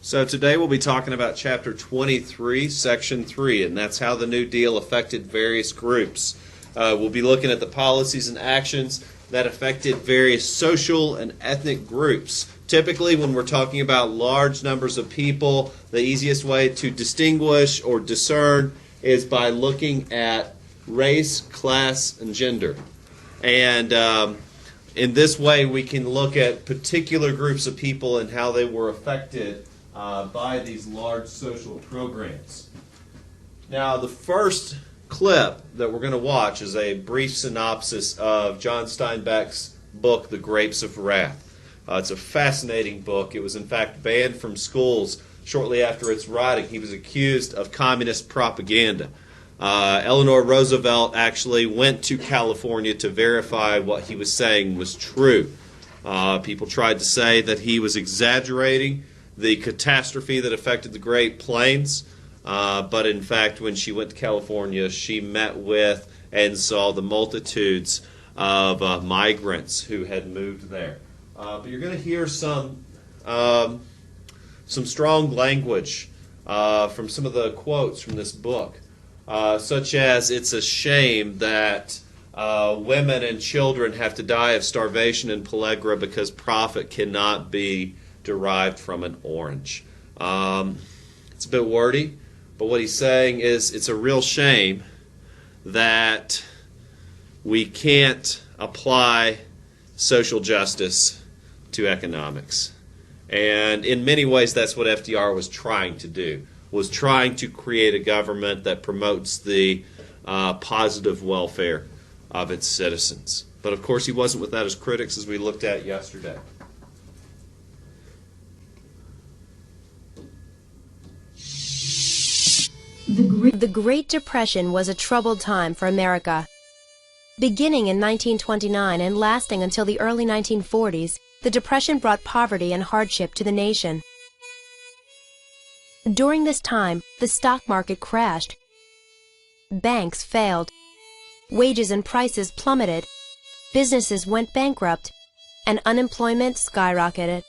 So today we'll be talking about Chapter 23, Section 3, and that's how the New Deal affected various groups. We'll be looking at the policies and actions that affected various social and ethnic groups. Typically, when we're talking about large numbers of people, the easiest way to distinguish or discern is by looking at race, class, and gender. And in this way, we can look at particular groups of people and how they were affected by these large social programs. Now, the first clip that we're going to watch is a brief synopsis of John Steinbeck's book, The Grapes of Wrath. It's a fascinating book. It was, in fact, banned from schools shortly after its writing. He was accused of communist propaganda. Eleanor Roosevelt actually went to California to verify what he was saying was true. People tried to say that he was exaggerating the catastrophe that affected the Great Plains, but in fact, when she went to California, she met with and saw the multitudes of migrants who had moved there. But you're going to hear some strong language from some of the quotes from this book, such as, "It's a shame that women and children have to die of starvation in Pellagra because profit cannot be derived from an orange." It's a bit wordy, but what he's saying is it's a real shame that we can't apply social justice to economics. And in many ways, that's what FDR was trying to do, was trying to create a government that promotes the positive welfare of its citizens. But of course, he wasn't without his critics, as we looked at yesterday. The Great Depression was a troubled time for America. Beginning in 1929 and lasting until the early 1940s, the Depression brought poverty and hardship to the nation. During this time, the stock market crashed, banks failed, wages and prices plummeted, businesses went bankrupt, and unemployment skyrocketed.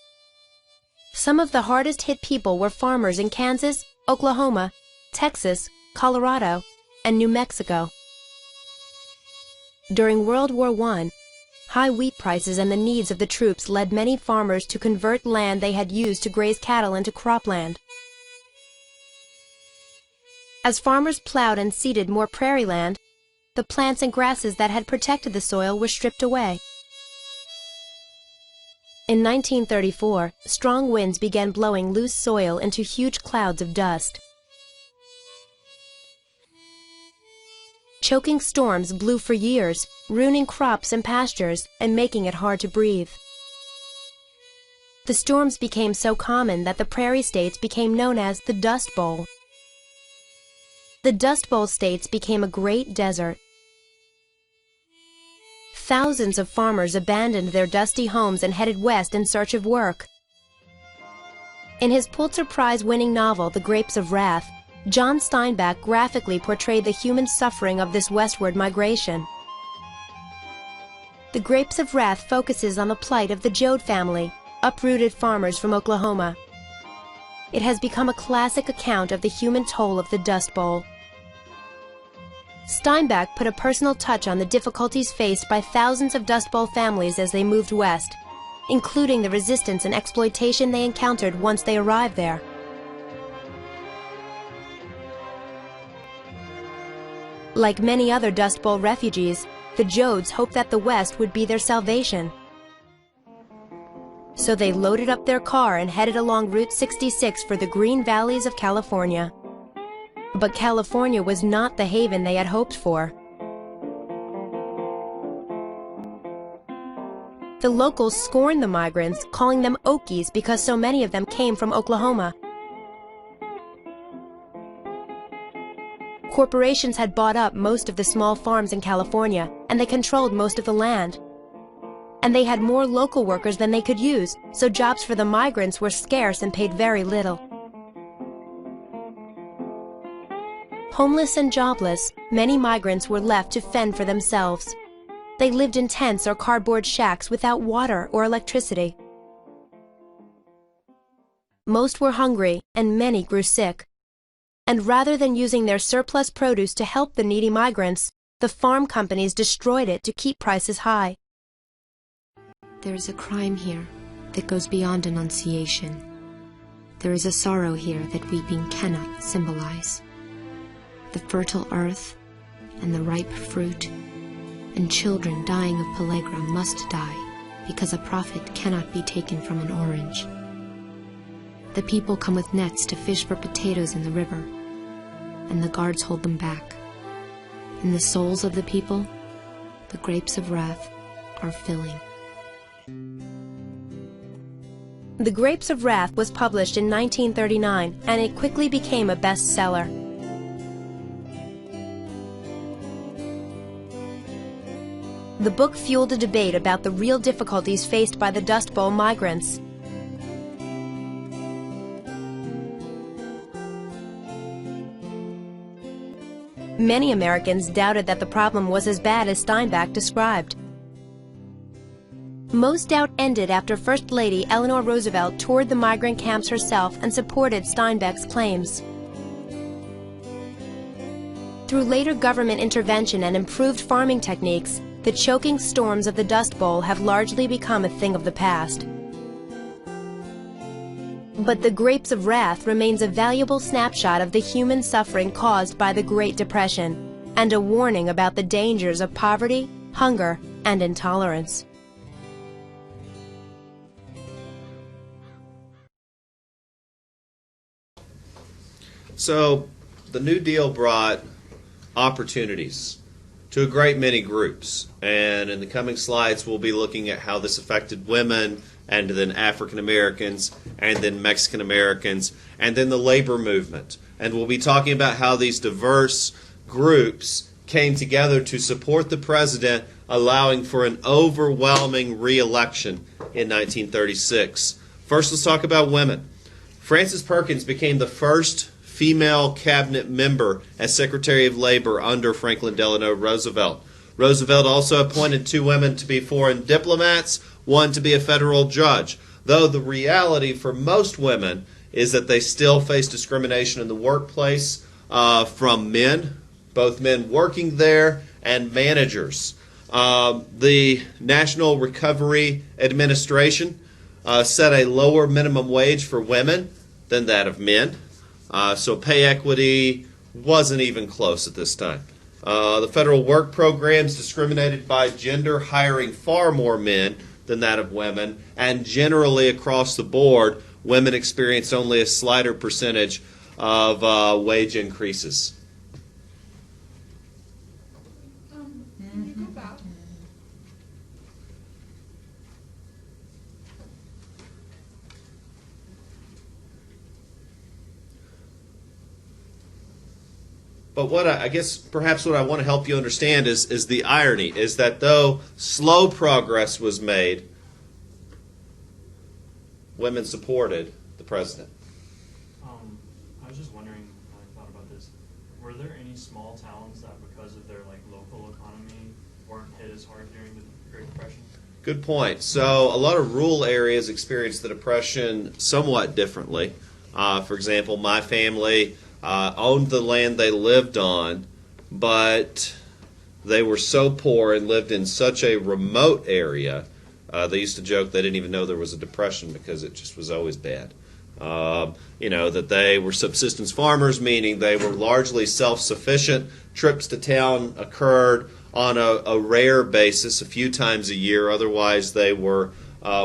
Some of the hardest hit people were farmers in Kansas, Oklahoma, Texas, Colorado, and New Mexico. During World War I, high wheat prices and the needs of the troops led many farmers to convert land they had used to graze cattle into cropland. As farmers plowed and seeded more prairie land, the plants and grasses that had protected the soil were stripped away. In 1934, strong winds began blowing loose soil into huge clouds of dust. Choking storms blew for years, ruining crops and pastures and making it hard to breathe. The storms became so common that the prairie states became known as the Dust Bowl. The Dust Bowl states became a great desert. Thousands of farmers abandoned their dusty homes and headed west in search of work. In his Pulitzer Prize-winning novel, The Grapes of Wrath, John Steinbeck graphically portrayed the human suffering of this westward migration. The Grapes of Wrath focuses on the plight of the Joad family, uprooted farmers from Oklahoma. It has become a classic account of the human toll of the Dust Bowl. Steinbeck put a personal touch on the difficulties faced by thousands of Dust Bowl families as they moved west, including the resistance and exploitation they encountered once they arrived there. Like many other Dust Bowl refugees, the Joads hoped that the West would be their salvation. So they loaded up their car and headed along Route 66 for the green valleys of California. But California was not the haven they had hoped for. The locals scorned the migrants, calling them Okies because so many of them came from Oklahoma. Corporations had bought up most of the small farms in California, and they controlled most of the land. And they had more local workers than they could use, so jobs for the migrants were scarce and paid very little. Homeless and jobless, many migrants were left to fend for themselves. They lived in tents or cardboard shacks without water or electricity. Most were hungry, and many grew sick. And rather than using their surplus produce to help the needy migrants, the farm companies destroyed it to keep prices high. There is a crime here that goes beyond annunciation. There is a sorrow here that weeping cannot symbolize. The fertile earth and the ripe fruit and children dying of pellagra must die because a profit cannot be taken from an orange. The people come with nets to fish for potatoes in the river, and the guards hold them back. In the souls of the people, the grapes of wrath are filling. The Grapes of Wrath was published in 1939, and it quickly became a bestseller. The book fueled a debate about the real difficulties faced by the Dust Bowl migrants. Many Americans doubted that the problem was as bad as Steinbeck described. Most doubt ended after First Lady Eleanor Roosevelt toured the migrant camps herself and supported Steinbeck's claims. Through later government intervention and improved farming techniques, the choking storms of the Dust Bowl have largely become a thing of the past. But the Grapes of Wrath remains a valuable snapshot of the human suffering caused by the Great Depression, and a warning about the dangers of poverty, hunger, and intolerance. So, the New Deal brought opportunities to a great many groups, and in the coming slides we'll be looking at how this affected women, and then African Americans, and then Mexican Americans, and then the labor movement. And we'll be talking about how these diverse groups came together to support the president, allowing for an overwhelming re-election in 1936. First, let's talk about women. Frances Perkins became the first female cabinet member as Secretary of Labor under Franklin Delano Roosevelt. Roosevelt also appointed 2 women to be foreign diplomats, 1 to be a federal judge, though the reality for most women is that they still face discrimination in the workplace from men, both men working there and managers. The National Recovery Administration set a lower minimum wage for women than that of men. So pay equity wasn't even close at this time. The federal work programs discriminated by gender, hiring far more men than that of women, and generally across the board, women experienced only a slighter percentage of wage increases. Can you go back? But what I guess perhaps what I want to help you understand is the irony, is that though slow progress was made, women supported the president. I was just wondering, I thought about this, were there any small towns that because of their local economy weren't hit as hard during the Great Depression? Good point. So a lot of rural areas experienced the Depression somewhat differently. For example, my family owned the land they lived on, but they were so poor and lived in such a remote area, they used to joke they didn't even know there was a depression because it just was always bad. That they were subsistence farmers, meaning they were largely self-sufficient. Trips to town occurred on a rare basis, a few times a year. Otherwise, they were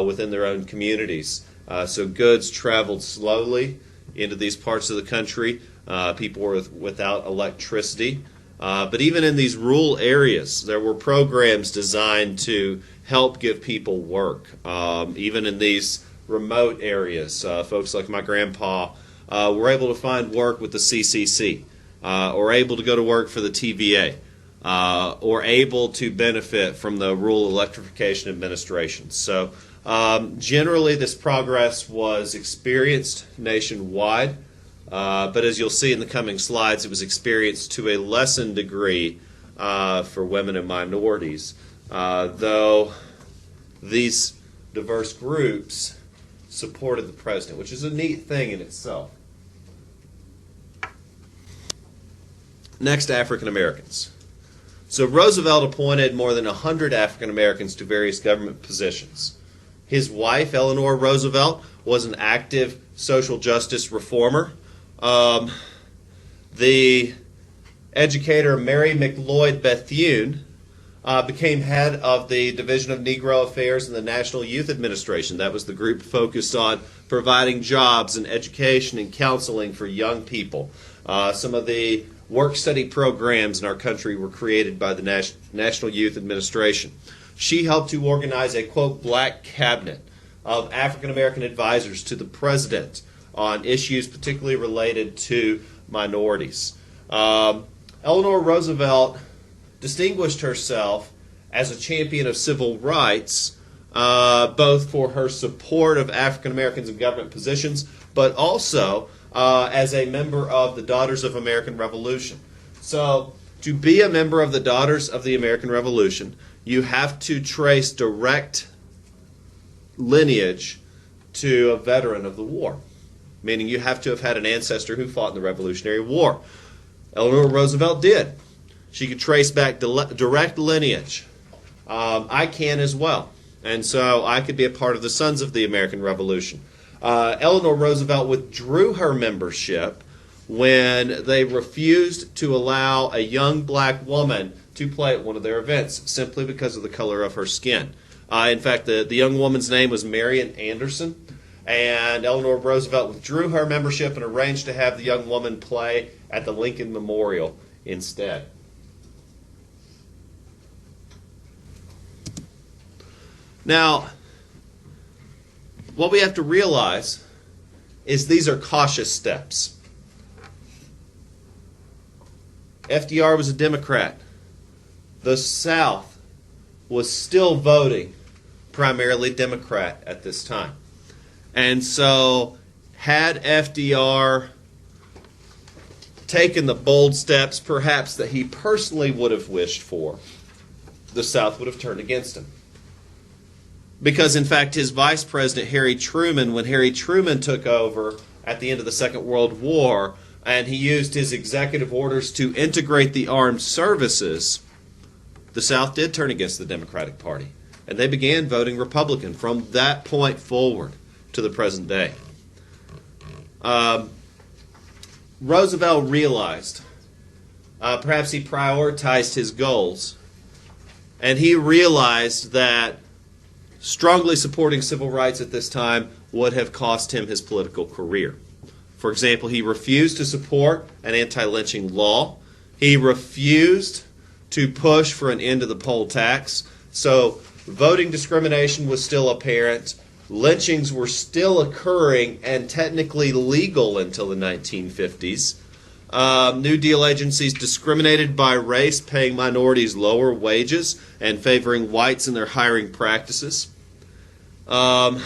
within their own communities. So goods traveled slowly into these parts of the country. People were without electricity. But even in these rural areas, there were programs designed to help give people work. Even in these remote areas, folks like my grandpa were able to find work with the CCC, or able to go to work for the TVA, or able to benefit from the Rural Electrification Administration. So generally this progress was experienced nationwide. But as you'll see in the coming slides, it was experienced to a lessened degree for women and minorities, though these diverse groups supported the president, which is a neat thing in itself. Next, African Americans. So Roosevelt appointed more than 100 African Americans to various government positions. His wife, Eleanor Roosevelt, was an active social justice reformer. The educator Mary McLeod Bethune became head of the Division of Negro Affairs in the National Youth Administration. That was the group focused on providing jobs and education and counseling for young people. Some of the work-study programs in our country were created by the National Youth Administration. She helped to organize a, quote, black cabinet of African-American advisors to the president on issues particularly related to minorities. Eleanor Roosevelt distinguished herself as a champion of civil rights, both for her support of African Americans in government positions, but also as a member of the Daughters of American Revolution. So, to be a member of the Daughters of the American Revolution, you have to trace direct lineage to a veteran of the war, meaning you have to have had an ancestor who fought in the Revolutionary War. Eleanor Roosevelt did. She could trace back direct lineage. I can as well. And so I could be a part of the Sons of the American Revolution. Eleanor Roosevelt withdrew her membership when they refused to allow a young black woman to play at one of their events simply because of the color of her skin. In fact, the young woman's name was Marian Anderson, and Eleanor Roosevelt withdrew her membership and arranged to have the young woman play at the Lincoln Memorial instead. Now, what we have to realize is these are cautious steps. FDR was a Democrat. The South was still voting primarily Democrat at this time. And so, had FDR taken the bold steps perhaps that he personally would have wished for, the South would have turned against him. Because, in fact, his vice president, Harry Truman, when Harry Truman took over at the end of the Second World War, and he used his executive orders to integrate the armed services, the South did turn against the Democratic Party. And they began voting Republican from that point forward to the present day. Roosevelt realized, perhaps he prioritized his goals, and he realized that strongly supporting civil rights at this time would have cost him his political career. For example, he refused to support an anti-lynching law. He refused to push for an end to the poll tax. So voting discrimination was still apparent. Lynchings were still occurring and technically legal until the 1950s. New Deal agencies discriminated by race, paying minorities lower wages and favoring whites in their hiring practices. Though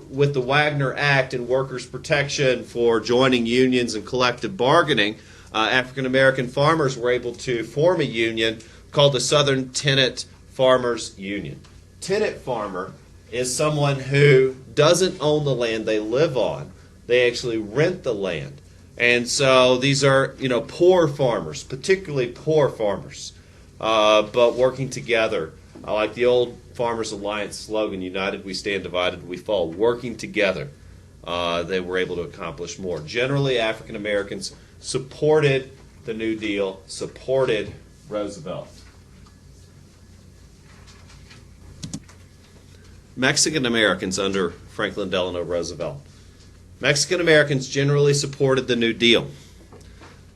with the Wagner Act and workers' protection for joining unions and collective bargaining, African American farmers were able to form a union called the Southern Tenant Farmers Union. Tenant farmer is someone who doesn't own the land they live on. They actually rent the land. And so these are, poor farmers, particularly poor farmers, but working together. Like the old Farmers Alliance slogan, united we stand, divided we fall. Working together, they were able to accomplish more. Generally, African Americans supported the New Deal, supported Roosevelt. Mexican Americans under Franklin Delano Roosevelt. Mexican Americans generally supported the New Deal.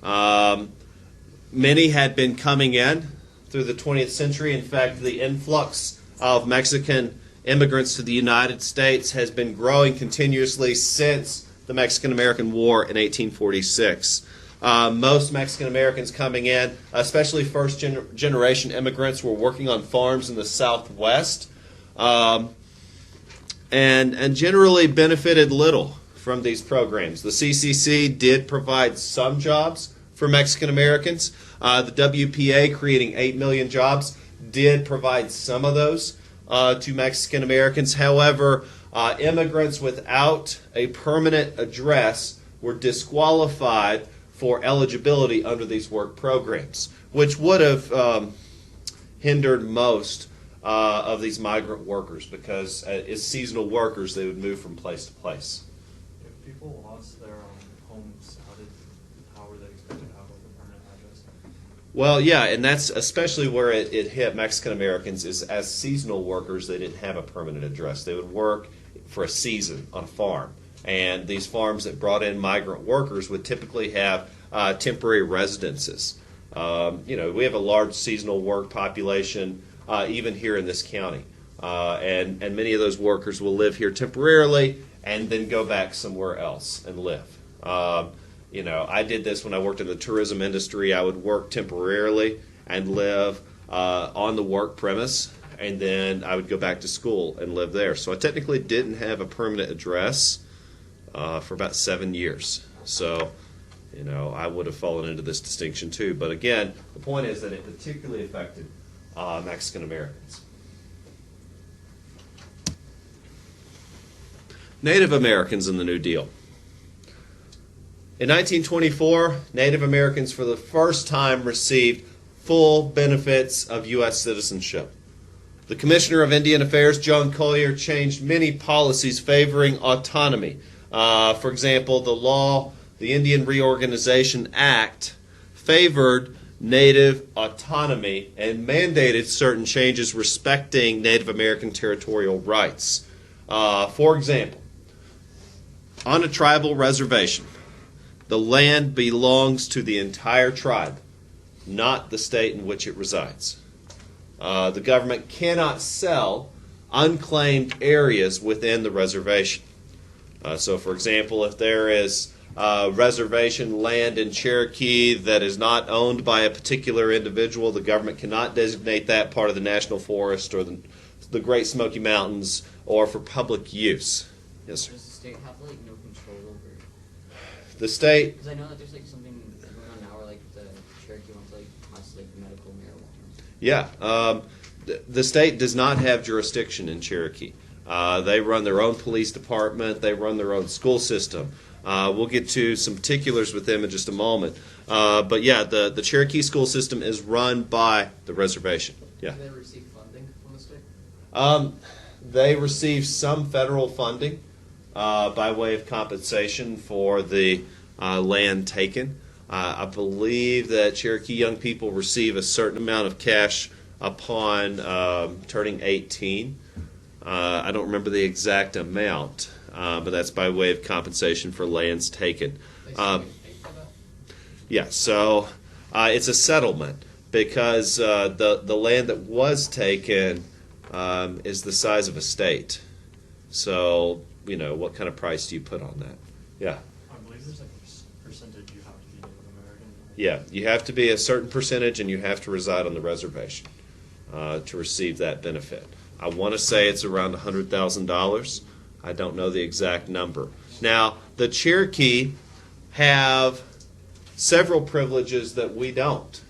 Many had been coming in through the 20th century. In fact, the influx of Mexican immigrants to the United States has been growing continuously since the Mexican-American War in 1846. Most Mexican Americans coming in, especially first-generation immigrants, were working on farms in the Southwest and generally benefited little from these programs. The CCC did provide some jobs for Mexican Americans. The WPA, creating 8 million jobs, did provide some of those to Mexican Americans. However, Immigrants without a permanent address were disqualified for eligibility under these work programs, which would have hindered most of these migrant workers because as seasonal workers they would move from place to place. If people lost their homes, how were they expected to have like a permanent address? Well, yeah, and that's especially where it hit Mexican Americans is as seasonal workers they didn't have a permanent address. They would work for a season on a farm. And these farms that brought in migrant workers would typically have temporary residences. We have a large seasonal work population even here in this county. And many of those workers will live here temporarily and then go back somewhere else and live. I did this when I worked in the tourism industry. I would work temporarily and live on the work premise, and then I would go back to school and live there. So I technically didn't have a permanent address for about 7 years. So, I would have fallen into this distinction too. But again, the point is that it particularly affected Mexican Americans. Native Americans in the New Deal. In 1924, Native Americans for the first time received full benefits of U.S. citizenship. The Commissioner of Indian Affairs, John Collier, changed many policies favoring autonomy. For example, the Indian Reorganization Act favored Native autonomy and mandated certain changes respecting Native American territorial rights. For example, on a tribal reservation, the land belongs to the entire tribe, not the state in which it resides. The government cannot sell unclaimed areas within the reservation. So, for example, if there is reservation land in Cherokee that is not owned by a particular individual, the government cannot designate that part of the National Forest or the Great Smoky Mountains or for public use. Yes, sir. Does the state have no control over? The state. Because I know that there's something going on now where the Cherokee wants pass medical marijuana. Yeah, the state does not have jurisdiction in Cherokee. They run their own police department. They run their own school system. We'll get to some particulars with them in just a moment. But yeah, the Cherokee school system is run by the reservation. Yeah. Do they receive funding from the state? They receive some federal funding by way of compensation for the land taken. I believe that Cherokee young people receive a certain amount of cash upon turning 18. I don't remember the exact amount, but that's by way of compensation for lands taken. Yeah, so it's a settlement because the land that was taken is the size of a state. So, what kind of price do you put on that? Yeah. I believe there's a percentage you have to be Native American. Yeah, you have to be a certain percentage and you have to reside on the reservation to receive that benefit. I want to say it's around $100,000. I don't know the exact number. Now, the Cherokee have several privileges that we don't.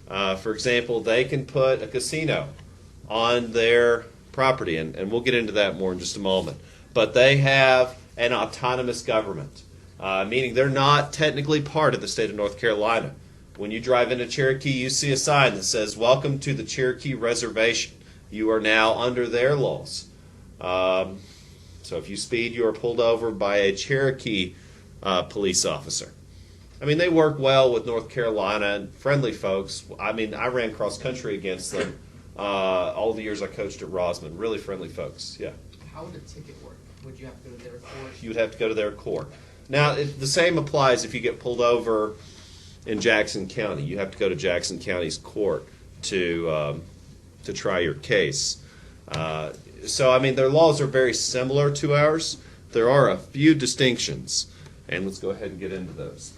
For example, they can put a casino on their property, and we'll get into that more in just a moment. But they have an autonomous government, meaning they're not technically part of the state of North Carolina. When you drive into Cherokee, you see a sign that says, "Welcome to the Cherokee Reservation." You are now under their laws. So if you speed, you are pulled over by a Cherokee police officer. I mean, they work well with North Carolina and friendly folks. I mean, I ran cross country against them all the years I coached at Rosman. Really friendly folks, yeah. How would a ticket work? Would you have to go to their court? You would have to go to their court. Now, the same applies if you get pulled over in Jackson County. You have to go to Jackson County's court to try your case. So, I mean, their laws are very similar to ours. There are a few distinctions, and let's go ahead and get into those.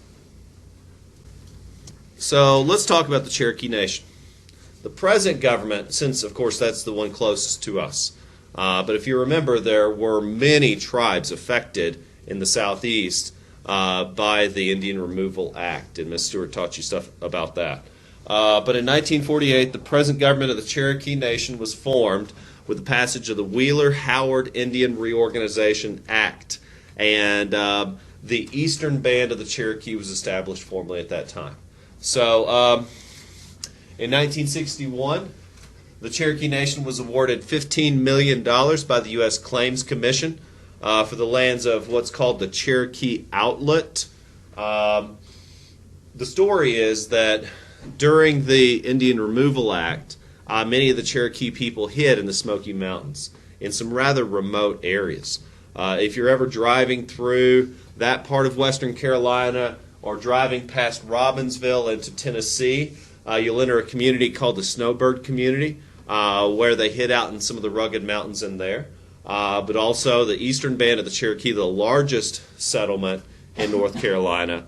So, let's talk about the Cherokee Nation. The present government, since, of course, that's the one closest to us, but if you remember, there were many tribes affected in the southeast by the Indian Removal Act, and Ms. Stewart taught you stuff about that. But in 1948, the present government of the Cherokee Nation was formed, with the passage of the Wheeler-Howard Indian Reorganization Act. And the Eastern Band of the Cherokee was established formally at that time. So in 1961, the Cherokee Nation was awarded $15 million by the U.S. Claims Commission for the lands of what's called the Cherokee Outlet. The story is that during the Indian Removal Act, many of the Cherokee people hid in the Smoky Mountains in some rather remote areas. If you're ever driving through that part of Western Carolina or driving past Robbinsville into Tennessee, you'll enter a community called the Snowbird Community, where they hid out in some of the rugged mountains in there. But also the Eastern Band of the Cherokee, the largest settlement in North Carolina,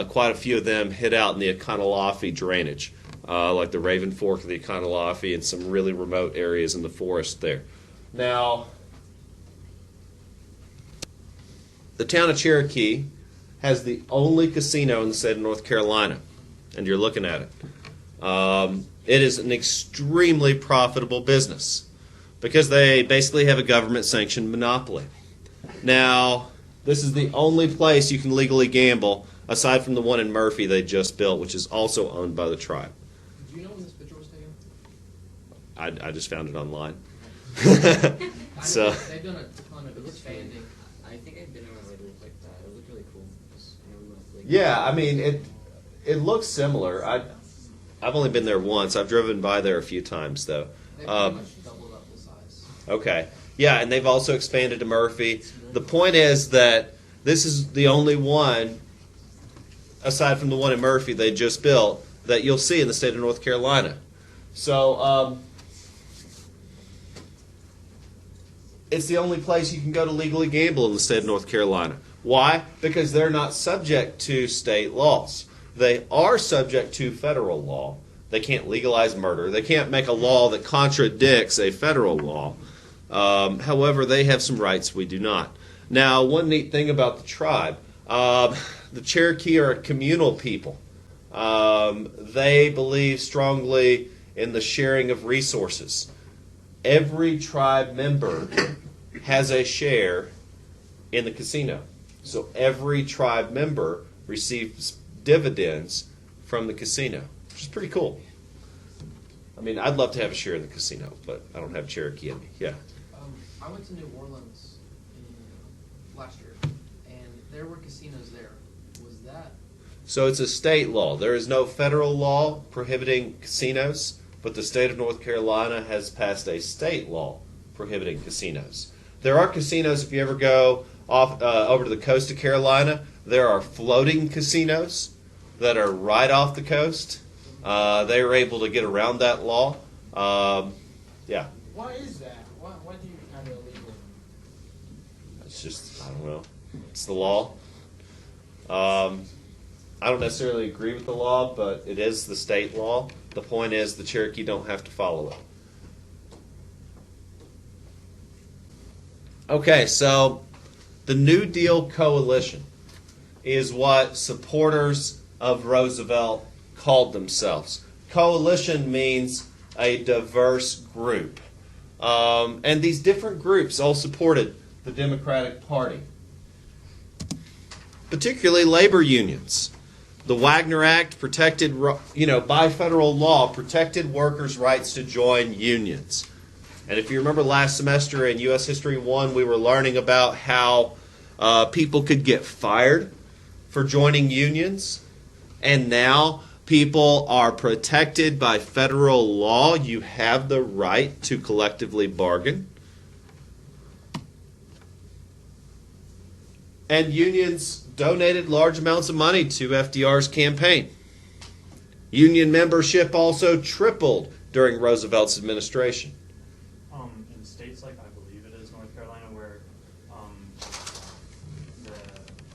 quite a few of them hid out in the Econolophy drainage, like the Raven Fork of the Econolophy and some really remote areas in the forest there. Now, the town of Cherokee has the only casino in the state of North Carolina, and you're looking at it. It is an extremely profitable business because they basically have a government-sanctioned monopoly. Now, this is the only place you can legally gamble aside from the one in Murphy they just built, which is also owned by the tribe. Do you know when this picture was taken? I just found it online. So So, they've done a ton of expanding. I think I've been around like like that. It looked really cool. I know we went, like, yeah, I mean, it looks similar. I've only been there once. I've driven by there a few times, though. They pretty much doubled up the size. Okay. Yeah, and they've also expanded to Murphy. The point is that this is the only one, aside from the one in Murphy they just built, that you'll see in the state of North Carolina. So, it's the only place you can go to legally gamble in the state of North Carolina. Why? Because they're not subject to state laws. They are subject to federal law. They can't legalize murder. They can't make a law that contradicts a federal law. However, they have some rights we do not. Now, one neat thing about the tribe, the Cherokee are a communal people. They believe strongly in the sharing of resources. Every tribe member has a share in the casino. So every tribe member receives dividends from the casino, which is pretty cool. I mean, I'd love to have a share in the casino, but I don't have Cherokee in me. Yeah. I went to New Orleans last year, and there were casinos there. Was that? So it's a state law. There is no federal law prohibiting casinos, but the state of North Carolina has passed a state law prohibiting casinos. There are casinos, if you ever go off over to the coast of Carolina, there are floating casinos that are right off the coast. They are able to get around that law. Yeah. Why is that? Why do you have it illegal? It's just, I don't know. It's the law. I don't necessarily agree with the law, but it is the state law. The point is the Cherokee don't have to follow it. Okay, so the New Deal Coalition is what supporters of Roosevelt called themselves. Coalition means a diverse group. And these different groups all supported the Democratic Party, particularly labor unions. The Wagner Act protected, by federal law, protected workers' rights to join unions. And if you remember last semester in U.S. History 1, we were learning about how people could get fired for joining unions. And now people are protected by federal law. You have the right to collectively bargain. And unions donated large amounts of money to FDR's campaign. Union membership also tripled during Roosevelt's administration. In states like, I believe it is North Carolina, where the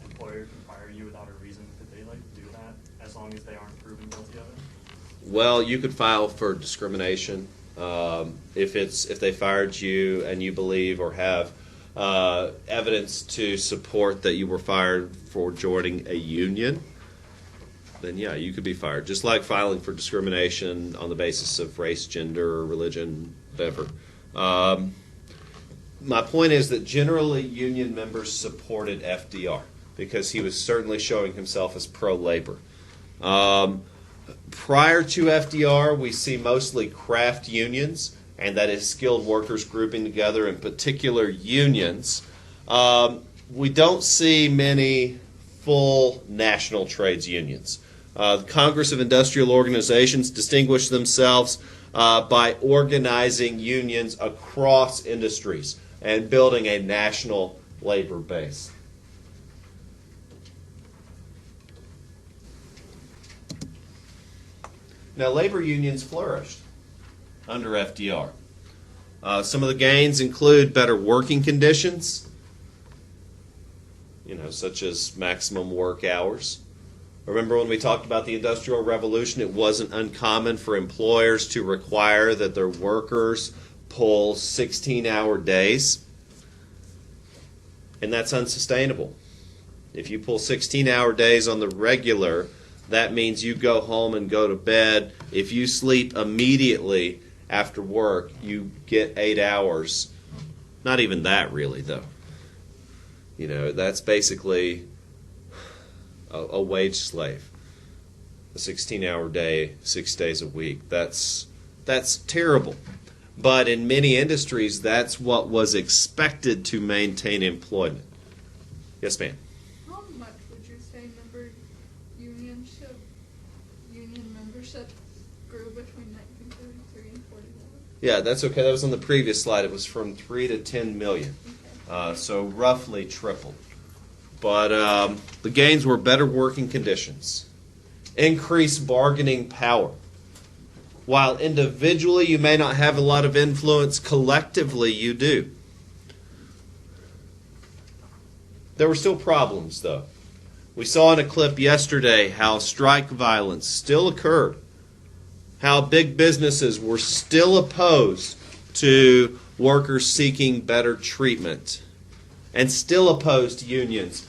employer can fire you without a reason, could they do that as long as they aren't proven guilty of it? Well, you could file for discrimination if they fired you and you believe or have evidence to support that you were fired for joining a union. Then yeah, you could be fired. Just like filing for discrimination on the basis of race, gender, or religion, whatever. My point is that generally union members supported FDR because he was certainly showing himself as pro-labor. Prior to FDR, we see mostly craft unions, and that is skilled workers grouping together in particular unions. We don't see many full national trades unions. The Congress of Industrial Organizations distinguished themselves by organizing unions across industries and building a national labor base. Now, labor unions flourished under FDR. Some of the gains include better working conditions, such as maximum work hours. Remember when we talked about the Industrial Revolution, it wasn't uncommon for employers to require that their workers pull 16-hour days. And that's unsustainable. If you pull 16-hour days on the regular, that means you go home and go to bed. If you sleep immediately after work, you get 8 hours. Not even that, really, though. That's basically a wage slave. A 16-hour day, 6 days a week. That's terrible. But in many industries, that's what was expected to maintain employment. Yes, ma'am? How much would you say union membership grew between 1933 and 41? Yeah, that's okay. That was on the previous slide. It was from 3 to 10 million. So roughly tripled. But the gains were better working conditions, increased bargaining power. While individually you may not have a lot of influence, collectively you do. There were still problems, though. We saw in a clip yesterday how strike violence still occurred, how big businesses were still opposed to workers seeking better treatment, and still opposed to unions.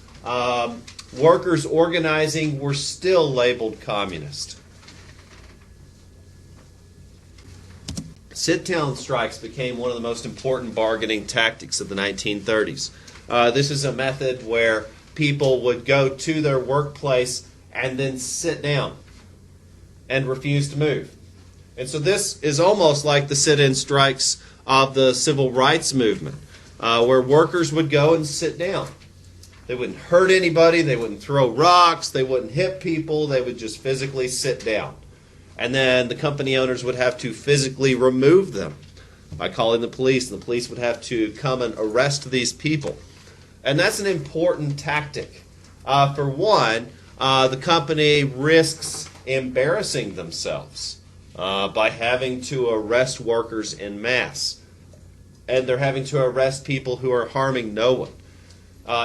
Workers organizing were still labeled communist. Sit-down strikes became one of the most important bargaining tactics of the 1930s. This is a method where people would go to their workplace and then sit down and refuse to move. And so this is almost like the sit-in strikes of the civil rights movement, where workers would go and sit down. They wouldn't hurt anybody, they wouldn't throw rocks, they wouldn't hit people, they would just physically sit down. And then the company owners would have to physically remove them by calling the police, and the police would have to come and arrest these people. And that's an important tactic. For one, the company risks embarrassing themselves by having to arrest workers en masse. And they're having to arrest people who are harming no one.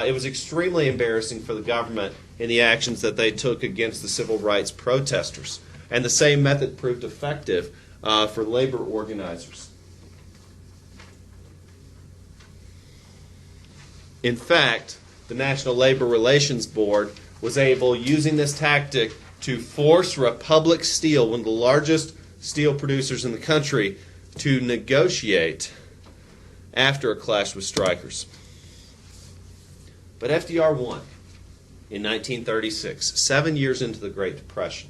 It was extremely embarrassing for the government in the actions that they took against the civil rights protesters. And the same method proved effective for labor organizers. In fact, the National Labor Relations Board was able, using this tactic, to force Republic Steel, one of the largest steel producers in the country, to negotiate after a clash with strikers. But FDR won in 1936, 7 years into the Great Depression.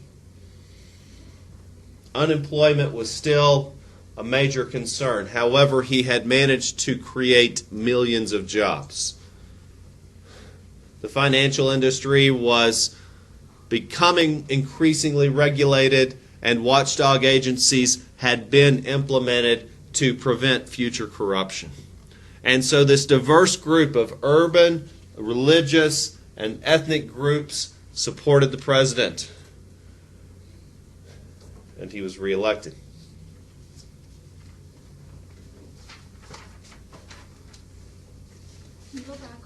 Unemployment was still a major concern. However, he had managed to create millions of jobs. The financial industry was becoming increasingly regulated, and watchdog agencies had been implemented to prevent future corruption. And so this diverse group of urban, religious, and ethnic groups supported the president. And he was reelected. Can you go back